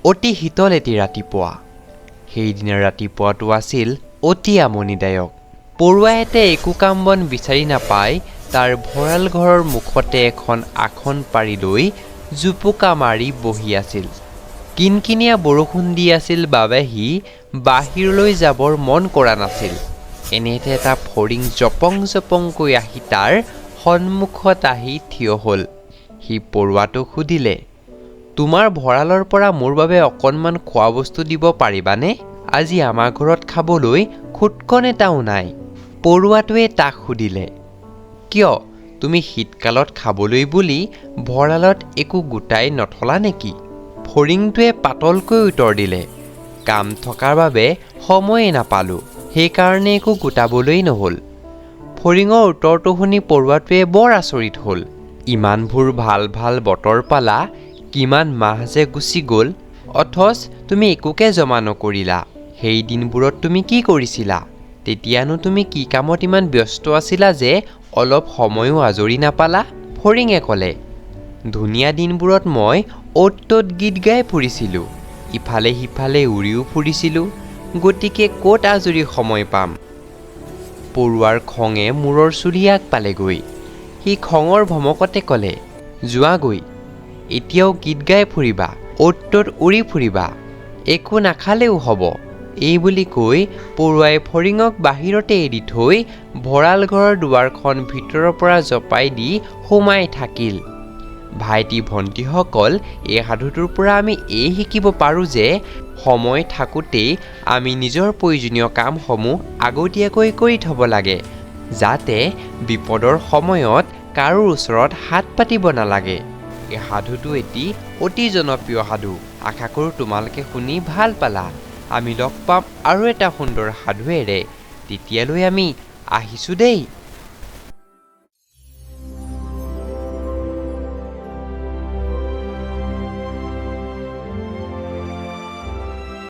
অতি শীতল এটি ৰাতিপুৱা সেইদিনা ৰাতিপুৱাটো আছিল অতি আমনিদায়ক পৰুৱাহঁতে একো কাম বন বিচাৰি নাপায় তাৰ ভঁৰাল ঘৰৰ মুখতে এখন আসন পাৰি লৈ জুপুকা মাৰি বহি আছিল কিনকিনিয়া বৰষুণ দি আছিল বাবে সি বাহিৰলৈ যাবৰ মন কৰা নাছিল এনেতে এটা ফৰিং জপং জপংকৈ আহি তাৰ সন্মুখত আহি থিয় হ'ল সি পৰুৱাটোক সুধিলে তোমাৰ ভঁৰালৰ পৰা মোৰ বাবে অকণমান খোৱা বস্তু দিব পাৰিবানে আজি আমাৰ ঘৰত খাবলৈ খুটকন এটাও নাই পৰুৱাটোৱে তাক সুধিলে কিয় তুমি শীতকালত খাবলৈ বুলি ভঁৰালত একো গোটাই নথলা নেকি ফৰিংটোৱে পাতলকৈ উত্তৰ দিলে কাম থকাৰ বাবে সময়ে নাপালো সেইকাৰণে একো গোটাবলৈ নহ'ল ফৰিঙৰ উত্তৰটো শুনি পৰুৱাটোৱে বৰ আচৰিত হ'ল ইমানবোৰ ভাল ভাল বতৰ পালা কিমান মাহ যে গুচি গ'ল অথচ তুমি একোকে জমা নকৰিলা সেই দিনবোৰত তুমি কি কৰিছিলা তেতিয়ানো তুমি কি কামত ইমান ব্যস্ত আছিলা যে অলপ সময়ো আজৰি নাপালা ফৰিঙে ক'লে ধুনীয়া দিনবোৰত মই অত-তত গীত গাই ফুৰিছিলোঁ ইফালে সিফালে উৰিও ফুৰিছিলোঁ গতিকে ক'ত আজৰি সময় পাম পৰুৱাৰ খঙে মূৰৰ চুলি আগ পালেগৈ সি খঙৰ ভমকতে ক'লে যোৱাগৈ এতিয়াও গীত গাই ফুৰিবা অত-তত উৰি ফুৰিবা একো নাখালেও হ'ব এই বুলি কৈ পৰুৱাই ফৰিঙক বাহিৰতে এৰি থৈ ভঁৰাল ঘৰৰ দুৱাৰখন ভিতৰৰ পৰা জপাই দি সোমাই থাকিল ভাইটি ভণ্টিসকল এই সাধুটোৰ পৰা আমি এই শিকিব পাৰোঁ যে সময় থাকোঁতেই আমি নিজৰ প্ৰয়োজনীয় কামসমূহ আগতীয়াকৈ কৰি থ'ব লাগে যাতে বিপদৰ সময়ত কাৰো ওচৰত হাত পাতিব নালাগে এই সাধুটো এটি অতি জনপ্ৰিয় সাধু আশা কৰোঁ তোমালোকে শুনি ভাল পালা আমি লগ পাম আৰু এটা সুন্দৰ সাধুৱেৰে তেতিয়ালৈ আমি আহিছোঁ দেই